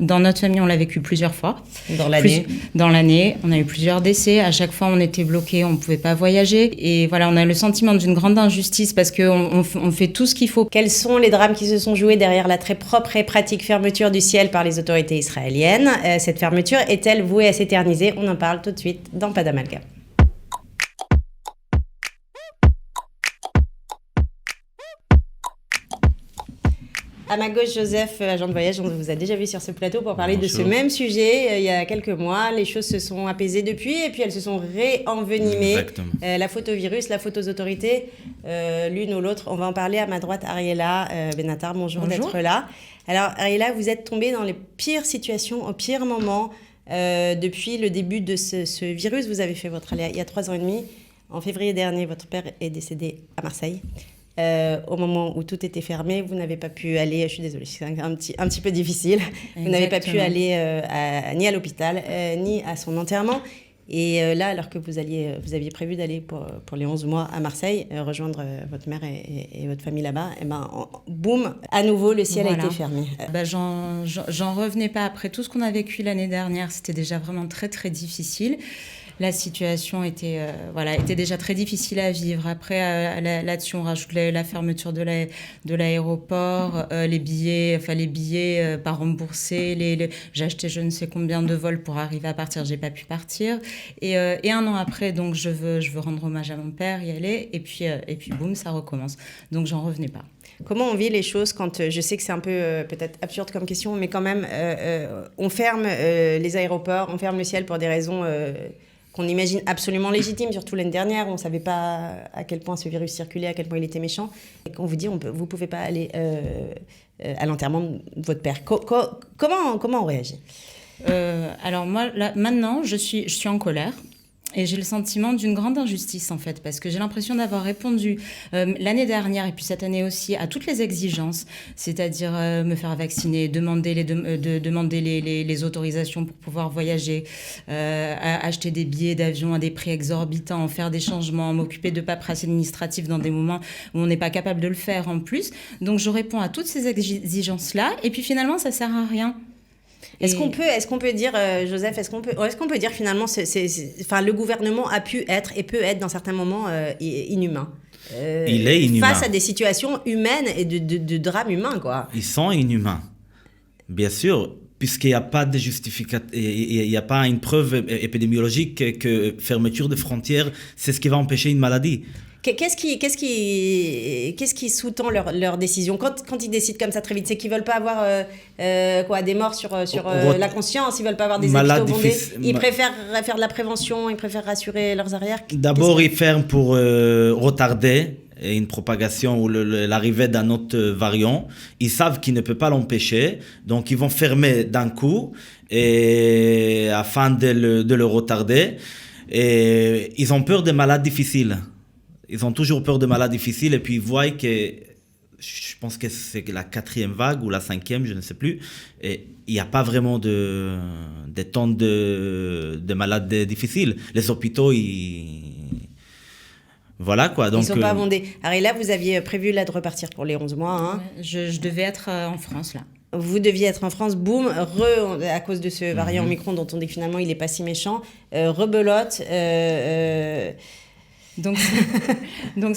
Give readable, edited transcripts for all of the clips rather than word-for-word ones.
Dans notre famille, on l'a vécu plusieurs fois. Dans l'année. Dans l'année, on a eu plusieurs décès. À chaque fois, on était bloqués, on ne pouvait pas voyager. Et voilà, on a le sentiment d'une grande injustice parce qu'on fait tout ce qu'il faut. Quels sont les drames qui se sont joués derrière la très propre et pratique fermeture du ciel par les autorités israéliennes? Cette fermeture est-elle vouée à s'éterniser? On en parle tout de suite dans Pas d'amalgame. À ma gauche, Joseph, agent de voyage, on vous a déjà vu sur ce plateau pour parler de ce même sujet il y a quelques mois. Les choses se sont apaisées depuis et puis elles se sont réenvenimées. Exactement. La faute au virus, la faute aux autorités, l'une ou l'autre. On va en parler à ma droite, Ariella Benatar. Bonjour d'être là. Alors, Ariella, vous êtes tombée dans les pires situations, au pire moment. Depuis le début de ce virus, vous avez fait votre aléa il y a 3 ans et demi. En février dernier, votre père est décédé à Marseille. Au moment où tout était fermé, vous n'avez pas pu aller, je suis désolée, c'est un petit peu difficile, vous n'avez pas pu aller ni à l'hôpital, ni à son enterrement. Et là, alors que vous aviez prévu d'aller pour les 11 mois à Marseille, rejoindre votre mère et votre famille là-bas, et boum, à nouveau, le ciel a été fermé. J'en revenais pas. Après tout ce qu'on a vécu l'année dernière, c'était déjà vraiment très, très difficile. La situation était déjà très difficile à vivre. Après, là-dessus, on rajoute la fermeture de l'aéroport, les billets pas remboursés. J'ai acheté je ne sais combien de vols pour arriver à partir. J'ai pas pu partir. Et 1 an après, donc je veux rendre hommage à mon père, y aller. Et puis boum, ça recommence. Donc j'en revenais pas. Comment on vit les choses quand, je sais que c'est un peu peut-être absurde comme question, mais quand même, on ferme les aéroports, on ferme le ciel pour des raisons qu'on imagine absolument légitimes, surtout l'année dernière, où on ne savait pas à quel point ce virus circulait, à quel point il était méchant. Et qu'on vous dit, vous ne pouvez pas aller à l'enterrement de votre père. Comment on réagit? Alors moi, là, maintenant, je suis en colère. Et j'ai le sentiment d'une grande injustice, en fait, parce que j'ai l'impression d'avoir répondu l'année dernière et puis cette année aussi à toutes les exigences, c'est-à-dire me faire vacciner, demander les autorisations pour pouvoir voyager, acheter des billets d'avion à des prix exorbitants, faire des changements, m'occuper de paperasse administrative dans des moments où on n'est pas capable de le faire en plus. Donc je réponds à toutes ces exigences-là et puis finalement, ça ne sert à rien. Est-ce qu'on peut dire, Joseph, est-ce qu'on peut dire finalement, le gouvernement a pu être et peut être dans certains moments inhumain. Il est inhumain. Face à des situations humaines et de drames humains, quoi. Ils sont inhumains, bien sûr, puisqu'il n'y a pas de il n'y a pas une preuve épidémiologique que fermeture de frontières, c'est ce qui va empêcher une maladie. Qu'est-ce qui sous-tend leur décision quand ils décident comme ça très vite? C'est qu'ils veulent pas avoir des morts sur la conscience, ils veulent pas avoir des hôpitaux bondés. Ils préfèrent faire de la prévention, ils préfèrent rassurer leurs arrières. D'abord, ils ferment pour retarder une propagation ou l'arrivée d'un autre variant. Ils savent qu'ils ne peuvent pas l'empêcher, donc ils vont fermer d'un coup afin de le retarder. Et ils ont peur des malades difficiles. Ils ont toujours peur de malades difficiles et puis ils voient que, je pense que c'est la 4e vague ou la 5e, je ne sais plus, et il n'y a pas vraiment de temps de malades difficiles. Les hôpitaux, voilà quoi. Donc, ils ne sont pas abondés. Alors là, vous aviez prévu là de repartir pour les 11 mois. Hein. Je devais être en France là. Vous deviez être en France, boum, à cause de ce variant Omicron dont on dit que finalement il n'est pas si méchant, rebelote. Donc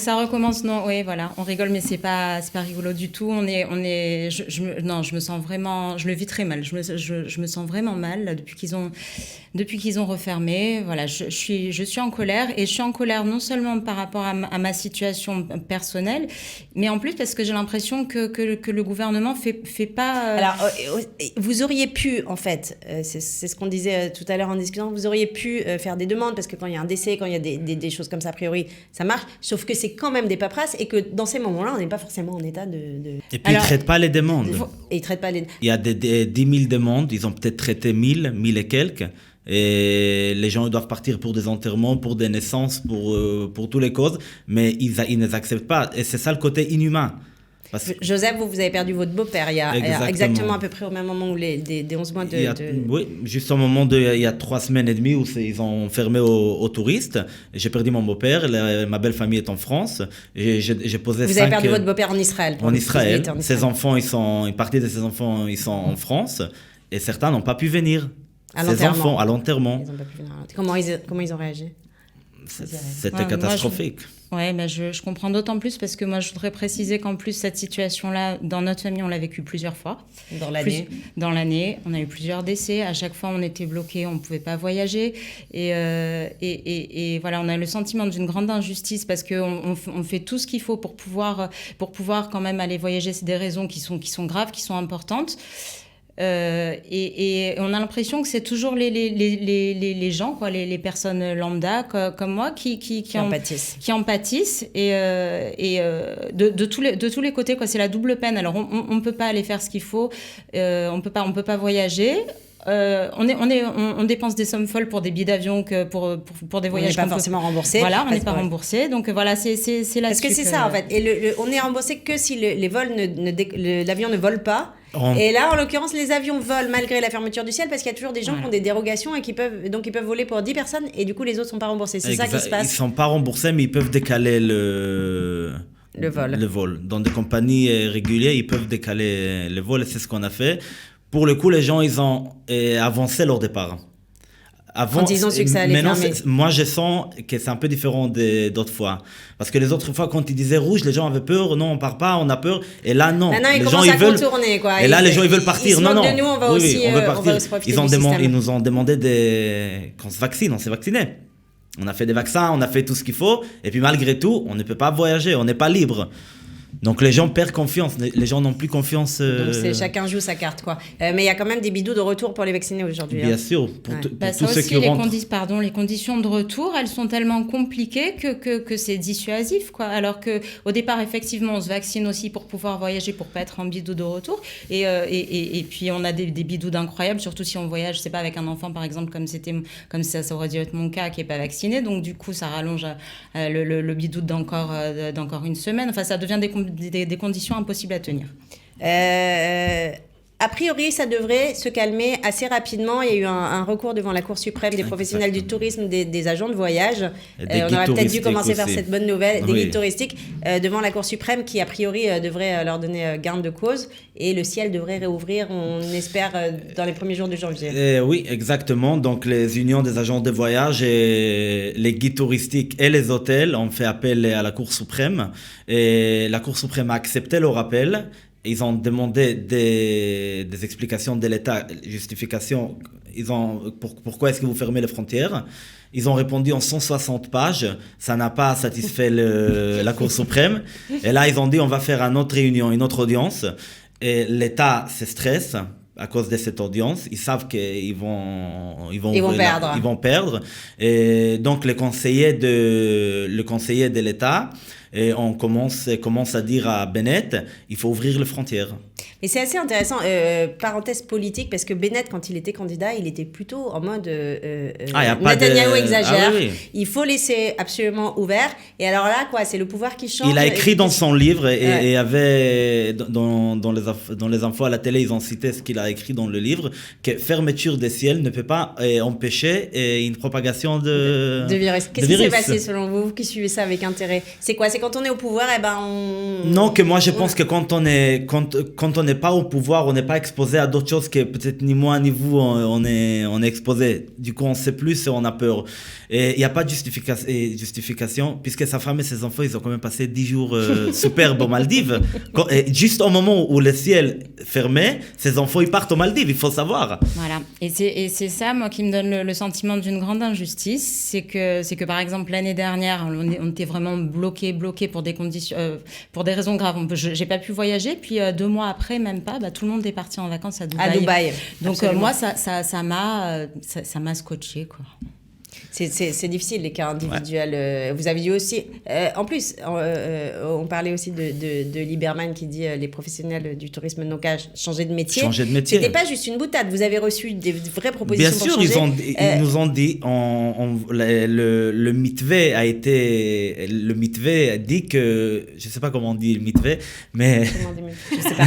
ça recommence. Non, oui, voilà, on rigole, mais c'est pas rigolo du tout. Je me sens vraiment, je le vis très mal. Je me sens vraiment mal là, depuis qu'ils ont refermé. Voilà, je suis en colère et je suis en colère non seulement par rapport à ma situation personnelle, mais en plus parce que j'ai l'impression que le gouvernement fait pas. Alors, vous auriez pu, en fait, c'est ce qu'on disait tout à l'heure en discutant, vous auriez pu faire des demandes parce que quand il y a un décès, quand il y a des choses comme ça, a priori, ça marche, sauf que c'est quand même des paperasses et que dans ces moments-là, on n'est pas forcément en état de... Et puis, ils ne traitent pas les demandes. Ils traitent pas les... Il y a 10 000 demandes, ils ont peut-être traité 1000 et quelques. Et les gens doivent partir pour des enterrements, pour des naissances, pour toutes les causes, mais ils ne les acceptent pas. Et c'est ça le côté inhumain. Joseph, vous avez perdu votre beau-père il y a exactement à peu près au même moment où des 11 mois Oui, juste au moment il y a 3 semaines et demie où ils ont fermé aux touristes. J'ai perdu mon beau-père, ma belle famille est en France. Et j'ai posé vous avez perdu votre beau-père en Israël. En Israël. Ses enfants, une partie de ses enfants, ils sont en France. et certains n'ont pas pu venir. À Ces l'enterrement. enfants, à l'enterrement. Ils ont pas pu venir à l'enterrement. Comment ils ont réagi? C'était catastrophique. Oui, je comprends d'autant plus parce que moi, je voudrais préciser qu'en plus, cette situation-là, dans notre famille, on l'a vécue plusieurs fois. Dans l'année. Dans l'année, on a eu plusieurs décès. À chaque fois, on était bloqués, on ne pouvait pas voyager. Et voilà, on a le sentiment d'une grande injustice parce qu'on fait tout ce qu'il faut pour pouvoir quand même aller voyager. C'est des raisons qui sont graves, qui sont importantes. Et on a l'impression que c'est toujours les gens, quoi, les personnes lambda comme moi qui empâtissent et de tous les côtés, quoi. C'est la double peine. Alors on peut pas aller faire ce qu'il faut, on peut pas voyager. On dépense des sommes folles pour des billets d'avion que pour des voyages. On n'est pas forcément remboursé. Voilà, on n'est pas remboursé. Donc voilà, c'est là-dessus. Parce que c'est ça en fait. Et on est remboursé que si l'avion ne vole pas. Et là, en l'occurrence, les avions volent malgré la fermeture du ciel parce qu'il y a toujours des gens qui ont des dérogations et ils peuvent voler pour 10 personnes et du coup les autres sont pas remboursés. C'est ça qui se passe. Ils sont pas remboursés, mais ils peuvent décaler le vol. Dans des compagnies régulières, ils peuvent décaler le vol et c'est ce qu'on a fait. Pour le coup, les gens, ils ont avancé leur départ. Quand ils ont su que ça allait fermer. Moi, je sens que c'est un peu différent d'autres fois. Parce que les autres fois, quand ils disaient rouge, les gens avaient peur. Non, on part pas, on a peur. Et là, non. Maintenant, les gens, ils veulent contourner, quoi. Et là, les gens, ils veulent partir. Ils non. De nous, on va aussi, on veut partir. profiter du système. Ils nous ont demandé qu'on se vaccine. On s'est vacciné. On a fait des vaccins, on a fait tout ce qu'il faut. Et puis, malgré tout, on ne peut pas voyager. On n'est pas libre. Donc les gens perdent confiance, les gens n'ont plus confiance. Donc chacun joue sa carte, quoi. Mais il y a quand même des bidous de retour pour les vaccinés aujourd'hui. Bien sûr, pour tous ceux qui rentrent. Les conditions de retour, elles sont tellement compliquées que c'est dissuasif, quoi. Alors qu'au départ, effectivement, on se vaccine aussi pour pouvoir voyager, pour pas être en bidou de retour. Et puis on a des bidous incroyables, surtout si on voyage, c'est pas avec un enfant, par exemple, comme ça aurait dû être mon cas, qui est pas vacciné. Donc du coup, ça rallonge le bidou d'encore une semaine. Enfin, ça devient des conditions impossibles à tenir. A priori, ça devrait se calmer assez rapidement. Il y a eu un recours devant la Cour suprême des professionnels du tourisme, des agents de voyage. On aurait peut-être dû commencer par cette bonne nouvelle, des guides touristiques, devant la Cour suprême qui, a priori, devrait leur donner gain de cause. Et le ciel devrait réouvrir, on espère, dans les premiers jours de janvier. Oui, exactement. Donc, les unions des agents de voyage et les guides touristiques et les hôtels ont fait appel à la Cour suprême. Et la Cour suprême a accepté leur appel. Ils ont demandé des explications de l'État, justifications. Pourquoi est-ce que vous fermez les frontières? Ils ont répondu en 160 pages. Ça n'a pas satisfait la Cour suprême. Et là, ils ont dit on va faire une autre réunion, une autre audience. Et l'État se stresse à cause de cette audience. Ils savent qu'ils vont perdre. Et donc, le conseiller de l'État, et on commence à dire à Bennett, il faut ouvrir les frontières. Et c'est assez intéressant, parenthèse politique, parce que Bennett, quand il était candidat, il était plutôt en mode Netanyahou exagère, il faut laisser absolument ouvert. Et alors là, quoi, c'est le pouvoir qui change. Il a écrit dans son livre, et avait dans les infos à la télé, ils ont cité ce qu'il a écrit dans le livre, que fermeture des ciels ne peut pas empêcher une propagation de virus. Qu'est-ce qui s'est passé selon vous qui suivez ça avec intérêt? C'est quoi? C'est quand on est au pouvoir, Non, que moi je pense que quand on n'est pas au pouvoir, on n'est pas exposé à d'autres choses que peut-être ni moi ni vous on est exposé. Du coup, on sait plus et on a peur. Et il n'y a pas de justification puisque sa femme et ses enfants, ils ont quand même passé 10 jours superbes aux Maldives. Et juste au moment où le ciel fermait, ses enfants ils partent aux Maldives. Il faut savoir. Voilà. Et c'est ça, moi, qui me donne le sentiment d'une grande injustice, c'est que par exemple l'année dernière, on était vraiment bloqué pour des conditions, pour des raisons graves. J'ai pas pu voyager, puis 2 mois après, même pas, tout le monde est parti en vacances à Dubaï. Donc moi, ça m'a scotché, quoi. C'est difficile, les cas individuels. Ouais. Vous avez dit aussi... en plus, on parlait aussi de Lieberman qui dit les professionnels du tourisme n'ont qu'à changer de métier. C'était pas juste une boutade. Vous avez reçu des vraies propositions pour changer. Bien sûr, ils nous ont dit... le mitvé a été... Le mitvé a dit que... Je ne sais pas comment on dit le mitvé, mais... Comment on dit mitvé ? Je sais pas.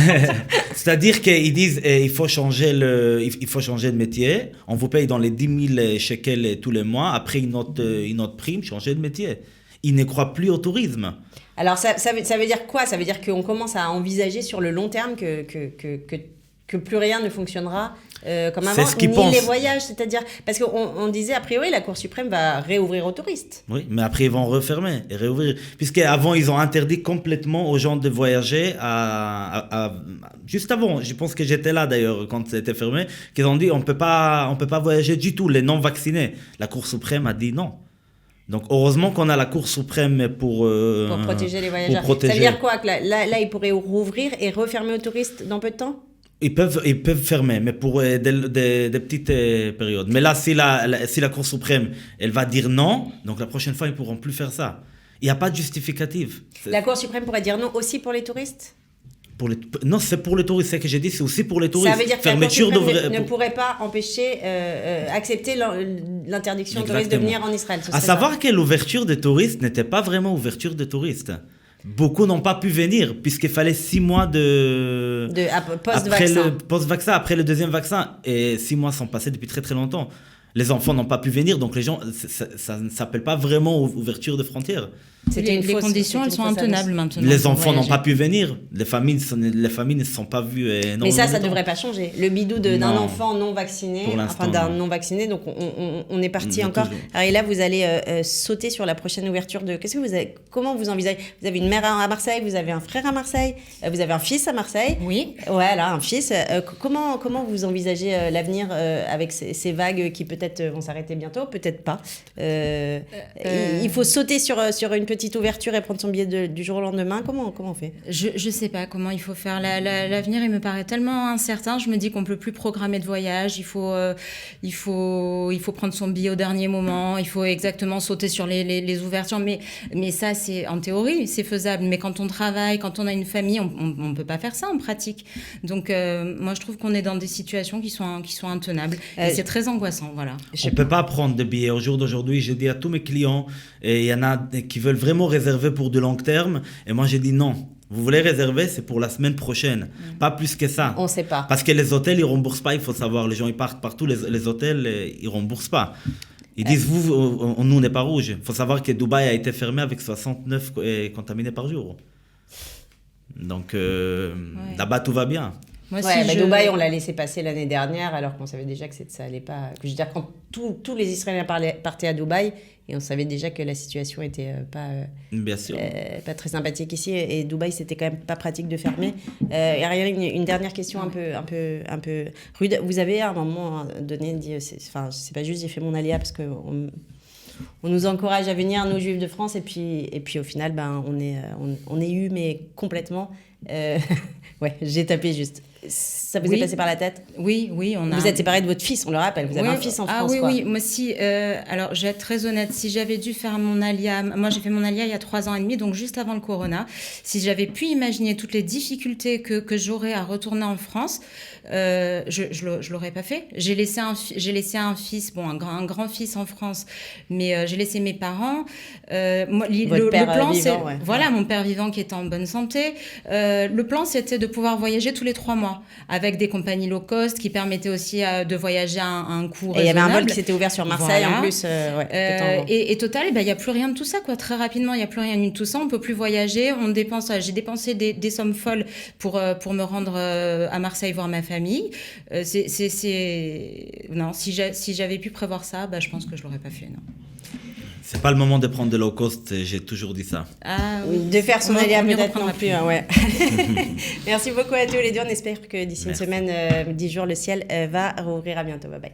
C'est-à-dire qu'ils disent il faut changer de métier. On vous paye dans les 10 000 shekels tous les mois. Après une autre prime, changer de métier. Ils ne croient plus au tourisme. Alors, ça veut dire quoi? Ça veut dire qu'on commence à envisager sur le long terme que que plus rien ne fonctionnera comme avant, C'est ce qu'ils ni pensent. les voyages, c'est-à-dire parce qu'on disait a priori la Cour suprême va réouvrir aux touristes. Oui, mais après ils vont refermer et réouvrir. Puisqu'avant ils ont interdit complètement aux gens de voyager juste avant. Je pense que j'étais là d'ailleurs quand c'était fermé, qu'ils ont dit on peut pas voyager du tout, les non-vaccinés. La Cour suprême a dit non. Donc heureusement qu'on a la Cour suprême pour Protéger les voyageurs. Ça veut dire quoi que là, ils pourraient rouvrir et refermer aux touristes dans peu de temps? Ils peuvent fermer, mais pour des petites périodes. Mais là, si la Cour suprême, elle va dire non, donc la prochaine fois, ils ne pourront plus faire ça. Il n'y a pas de justificatif. La Cour suprême pourrait dire non aussi pour les touristes? Non, c'est pour les touristes. C'est ce que j'ai dit, c'est aussi pour les touristes. Ça veut dire que la Cour suprême ne pourrait pas empêcher, accepter l'interdiction aux touristes de venir en Israël. À savoir que l'ouverture des touristes n'était pas vraiment ouverture des touristes. Beaucoup n'ont pas pu venir puisqu'il fallait 6 mois post-vaccin, après le deuxième vaccin. Et 6 mois sont passés depuis très très longtemps. Les enfants n'ont pas pu venir, donc les gens, ça ne s'appelle pas vraiment ouverture de frontières. Les conditions, elles sont intenables maintenant. Les enfants n'ont pas pu venir. Les familles ne se sont pas vues. Mais ça ne devrait pas changer. Le bidou d'un enfant non vacciné, d'un non vacciné, donc on est parti encore. Alors, et là, vous allez sauter sur la prochaine ouverture de... Comment vous envisagez? Vous avez une mère à Marseille, vous avez un frère à Marseille, vous avez un fils à Marseille. Oui. Ouais, là, un fils. Comment vous envisagez l'avenir avec ces vagues qui peut-être vont s'arrêter bientôt, peut-être pas. Il faut sauter sur une petite ouverture et prendre son billet du jour au lendemain. Comment on fait? Je sais pas comment il faut faire. L'avenir, il me paraît tellement incertain. Je me dis qu'on peut plus programmer de voyage. Il faut prendre son billet au dernier moment. Il faut exactement sauter sur les ouvertures. Mais ça, c'est en théorie, c'est faisable. Mais quand on travaille, quand on a une famille, on peut pas faire ça en pratique. Donc, moi, je trouve qu'on est dans des situations qui sont intenables. Et c'est très angoissant, voilà. On ne peut pas prendre de billets. Au jour d'aujourd'hui, j'ai dit à tous mes clients, et il y en a qui veulent vraiment réserver pour de long terme. Et moi, j'ai dit non. Vous voulez réserver, c'est pour la semaine prochaine. Pas plus que ça. On ne sait pas. Parce que les hôtels, ils ne remboursent pas. Il faut savoir, les gens, ils partent partout. Les hôtels, ils ne remboursent pas. Ils disent, nous, on n'est pas rouge. Il faut savoir que Dubaï a été fermé avec 69 contaminés par jour. Donc, là-bas, tout va bien. Moi, Dubaï, on l'a laissé passer l'année dernière, alors qu'on savait déjà que ça allait pas. Que je veux dire, quand tous les Israéliens partaient à Dubaï, et on savait déjà que la situation était Bien sûr. Pas très sympathique ici, et Dubaï, c'était quand même pas pratique de fermer. Ariel, une dernière question un peu rude. Vous avez à un moment donné dit, c'est pas juste, j'ai fait mon alia parce que on nous encourage à venir, nous juifs de France, et puis au final, on est eu, mais complètement. Ouais, j'ai tapé juste. Ça vous est passé par la tête? Oui, Vous êtes séparés de votre fils, on le rappelle. Vous avez un fils en France. Oui. Moi, alors, je vais être très honnête. Si j'avais dû faire mon alia... Moi, j'ai fait mon alia il y a 3 ans et demi, donc juste avant le corona. Si j'avais pu imaginer toutes les difficultés que j'aurais à retourner en France, je l'aurais pas fait. J'ai laissé un fils, un grand-fils en France, mais j'ai laissé mes parents. Moi, votre père plan, vivant, Voilà, mon père vivant qui est en bonne santé. Le plan, c'était de pouvoir voyager tous les 3 mois avec des compagnies low cost qui permettaient aussi de voyager à un coût raisonnable. Et il y avait un vol qui s'était ouvert sur Marseille en plus. Et total, il n'y a plus rien de tout ça, quoi. Très rapidement, il n'y a plus rien de tout ça. On ne peut plus voyager. J'ai dépensé des sommes folles pour me rendre à Marseille voir ma famille. Non, si j'avais pu prévoir ça, je pense que je ne l'aurais pas fait, non. C'est pas le moment de prendre de low cost, j'ai toujours dit ça. De faire son alia peut-être non plus, ouais. Merci beaucoup à tous les deux, on espère que d'ici une semaine, 10 jours, le ciel va rouvrir. À bientôt, bye bye.